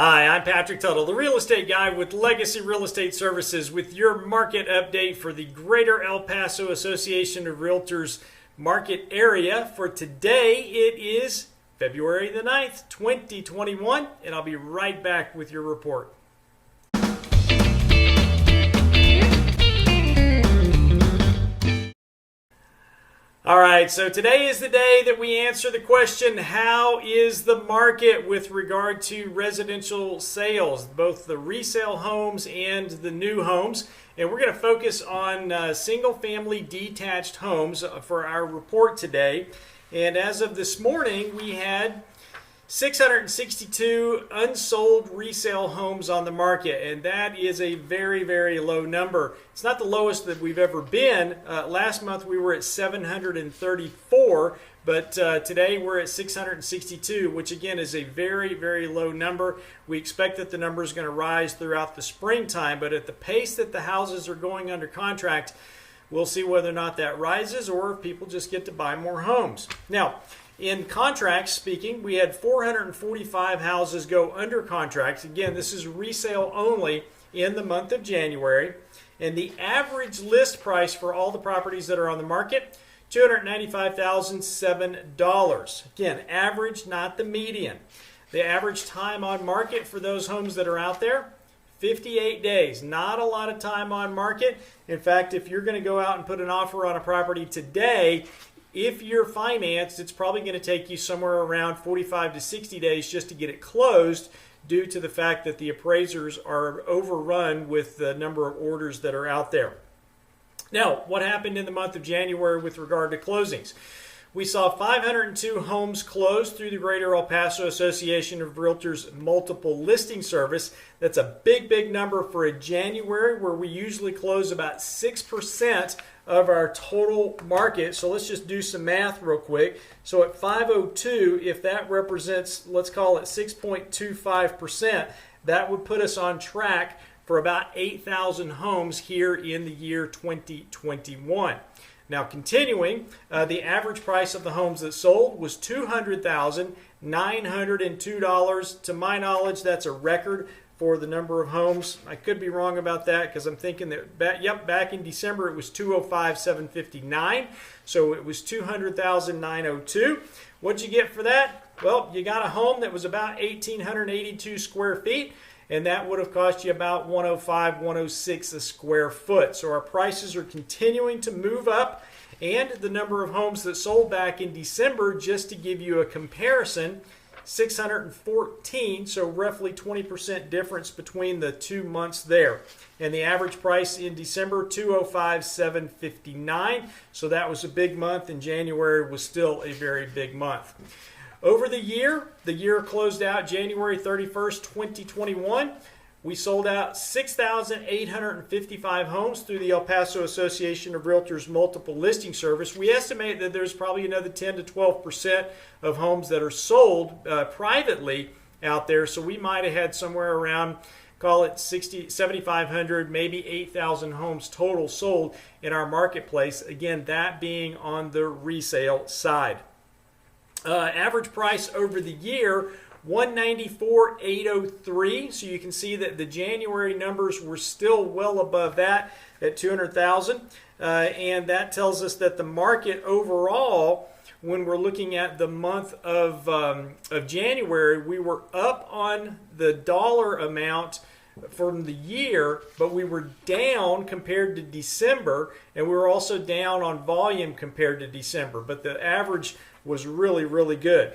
Hi, I'm Patrick Tuttle, the real estate guy with Legacy Real Estate Services, with your market update for the Greater El Paso Association of Realtors market area. For today, it is February the 9th, 2021, and I'll be right back with your report. All right, so today is the day that we answer the question, how is the market with regard to residential sales, both the resale homes and the new homes? And we're going to focus on single-family detached homes for our report today. And as of this morning, we had 662 unsold resale homes on the market, and that is a very, very low number. It's not the lowest that we've ever been. Last month we were at 734, but today we're at 662, which again is a very, very low number. We expect that the number is going to rise throughout the springtime, but at the pace that the houses are going under contract, we'll see whether or not that rises or if people just get to buy more homes. Now, in contracts speaking, we had 445 houses go under contract. Again, this is resale only in the month of January. And the average list price for all the properties that are on the market, $295,007. Again, average, not the median. The average time on market for those homes that are out there, 58 days. Not a lot of time on market. In fact, if you're going to go out and put an offer on a property today, if you're financed, it's probably going to take you somewhere around 45 to 60 days just to get it closed, due to the fact that the appraisers are overrun with the number of orders that are out there. Now, what happened in the month of January with regard to closings? We saw 502 homes closed through the Greater El Paso Association of Realtors multiple listing service. That's a big, big number for a January, where we usually close about 6% of our total market. So let's just do some math real quick. So at 502, if that represents, let's call it 6.25%, that would put us on track for about 8,000 homes here in the year 2021. Now, continuing, the average price of the homes that sold was $200,902. To my knowledge, that's a record for the number of homes. I could be wrong about that, because I'm thinking that, back in December it was 205,759. So it was 200,902. What'd you get for that? Well, you got a home that was about 1,882 square feet, and that would have cost you about 105, 106 a square foot. So our prices are continuing to move up, and the number of homes that sold back in December, just to give you a comparison, 614, so roughly 20% difference between the 2 months there. And the average price in December, 205,759. So that was a big month, and January was still a very big month. Over the year closed out January 31st, 2021. We sold out 6,855 homes through the El Paso Association of Realtors multiple listing service. We estimate that there's probably another 10 to 12% of homes that are sold privately out there. So we might have had somewhere around, call it 7,500, maybe 8,000 homes total sold in our marketplace. Again, that being on the resale side. Average price over the year, $194,803. So you can see that the January numbers were still well above that at 200,000, and that tells us that the market overall, when we're looking at the month of January, we were up on the dollar amount from the year, but we were down compared to December, and we were also down on volume compared to December, but the average was really, really good.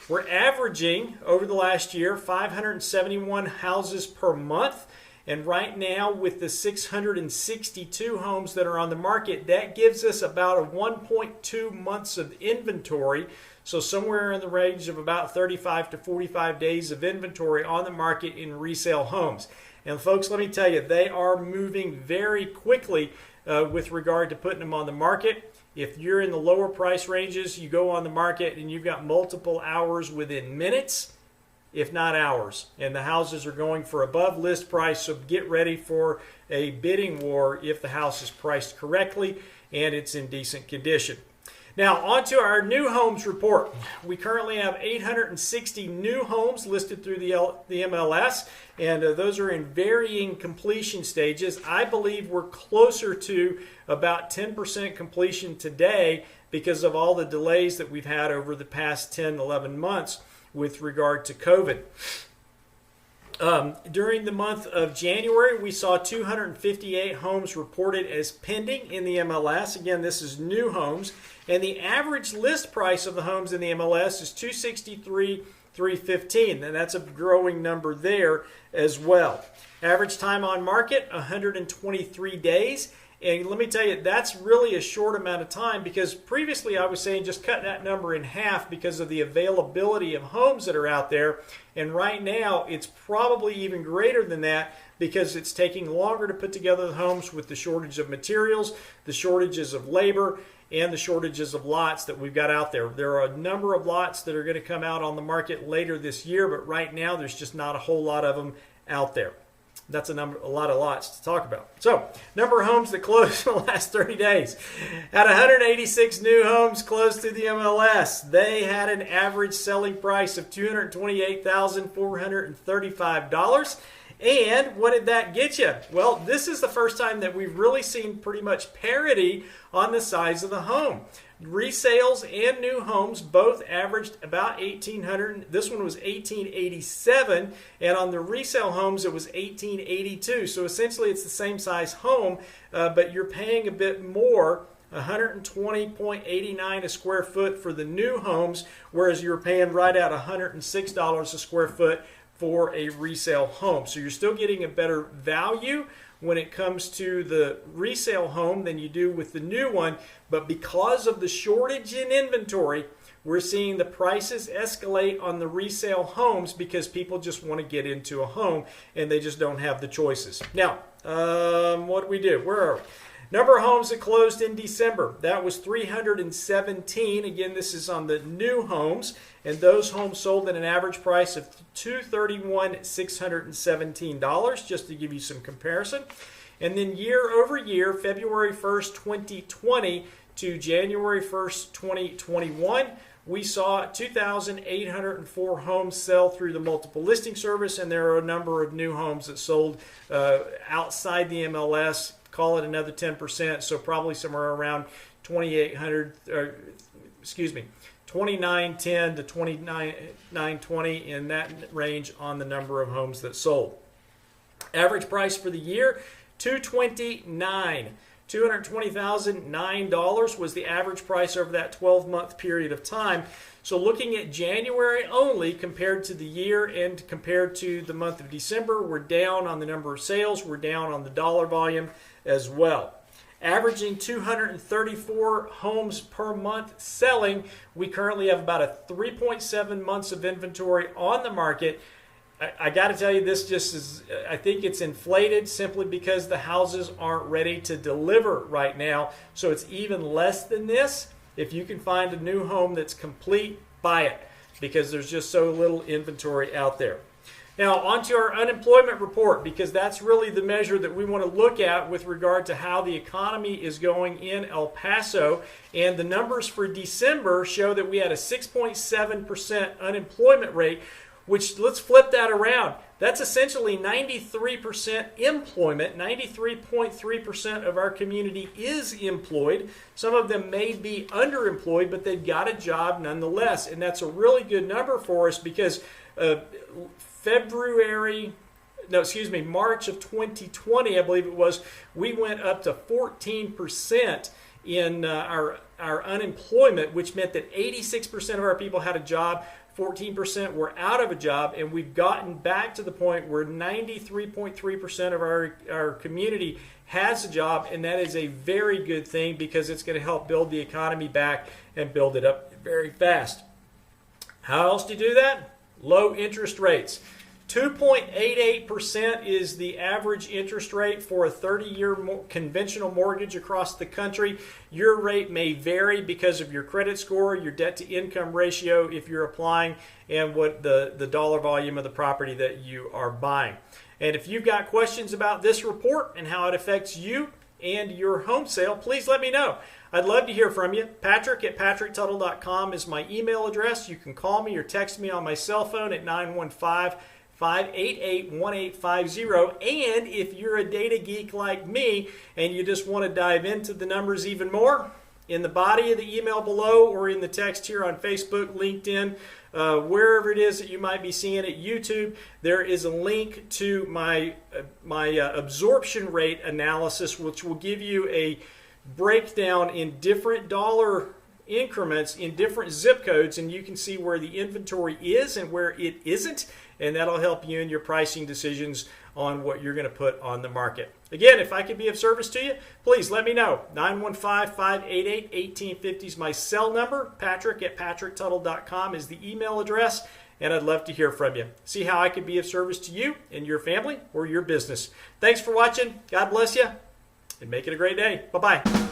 We're averaging, over the last year, 571 houses per month, and right now with the 662 homes that are on the market, that gives us about a 1.2 months of inventory, so somewhere in the range of about 35 to 45 days of inventory on the market in resale homes. And folks, let me tell you, they are moving very quickly with regard to putting them on the market. If you're in the lower price ranges, you go on the market and you've got multiple hours within minutes, if not hours. And the houses are going for above list price, so get ready for a bidding war if the house is priced correctly and it's in decent condition. Now, on to our new homes report. We currently have 860 new homes listed through the MLS, and those are in varying completion stages. I believe we're closer to about 10% completion today because of all the delays that we've had over the past 10, 11 months with regard to COVID. During the month of January, we saw 258 homes reported as pending in the MLS. Again, this is new homes. And the average list price of the homes in the MLS is $263,315, and that's a growing number there as well. Average time on market, 123 days. And let me tell you, that's really a short amount of time, because previously I was saying just cut that number in half because of the availability of homes that are out there. And right now it's probably even greater than that because it's taking longer to put together the homes with the shortage of materials, the shortages of labor, and the shortages of lots that we've got out there. There are a number of lots that are going to come out on the market later this year, but right now there's just not a whole lot of them out there. That's a lot of lots to talk about. So, number of homes that closed in the last 30 days. At 186 new homes closed through the MLS, they had an average selling price of $228,435. And what did that get you? Well, this is the first time that we've really seen pretty much parity on the size of the home. Resales and new homes both averaged about $1,800. This one was $1,887, and on the resale homes it was $1,882. So essentially it's the same size home, but you're paying a bit more, $120.89 a square foot for the new homes, whereas you're paying right at $106 a square foot for a resale home. So you're still getting a better value when it comes to the resale home than you do with the new one, but because of the shortage in inventory, we're seeing the prices escalate on the resale homes because people just want to get into a home and they just don't have the choices. Now, what do we do? Where are we? Number of homes that closed in December, that was 317. Again, this is on the new homes, and those homes sold at an average price of $231,617, just to give you some comparison. And then year over year, February 1st, 2020 to January 1st, 2021, we saw 2,804 homes sell through the multiple listing service, and there are a number of new homes that sold outside the MLS. Call it another 10%, so probably somewhere around 2910 to 2920 in that range on the number of homes that sold. Average price for the year, $220,009 was the average price over that 12-month period of time. So looking at January only compared to the year and compared to the month of December, we're down on the number of sales, we're down on the dollar volume as well. Averaging 234 homes per month selling, we currently have about a 3.7 months of inventory on the market. I got to tell you, this just is, I think it's inflated simply because the houses aren't ready to deliver right now. So it's even less than this. If you can find a new home that's complete, buy it, because there's just so little inventory out there. Now, on to our unemployment report, because that's really the measure that we want to look at with regard to how the economy is going in El Paso. And the numbers for December show that we had a 6.7% unemployment rate, which, let's flip that around. That's essentially 93% employment. 93.3% of our community is employed. Some of them may be underemployed, but they've got a job nonetheless. And that's a really good number for us because March of 2020, I believe it was, we went up to 14% in our unemployment, which meant that 86% of our people had a job, 14% were out of a job, and we've gotten back to the point where 93.3% of our community has a job, and that is a very good thing because it's going to help build the economy back and build it up very fast. How else do you do that? Low interest rates. 2.88% is the average interest rate for a 30-year conventional mortgage across the country. Your rate may vary because of your credit score, your debt-to-income ratio if you're applying, and what the dollar volume of the property that you are buying. And if you've got questions about this report and how it affects you and your home sale, please let me know. I'd love to hear from you. Patrick at patricktuttle.com is my email address. You can call me or text me on my cell phone at 915-588-1850. And if you're a data geek like me and you just want to dive into the numbers even more, in the body of the email below or in the text here on Facebook, LinkedIn, wherever it is that you might be seeing it, YouTube, there is a link to my absorption rate analysis, which will give you a breakdown in different dollar increments in different zip codes, and you can see where the inventory is and where it isn't, and that'll help you in your pricing decisions on what you're going to put on the market. Again, if I could be of service to you, please let me know. 915-588-1850 is my cell number. Patrick at patricktuttle.com is the email address, and I'd love to hear from you. See how I could be of service to you and your family or your business. Thanks for watching. God bless you, and make it a great day. Bye-bye.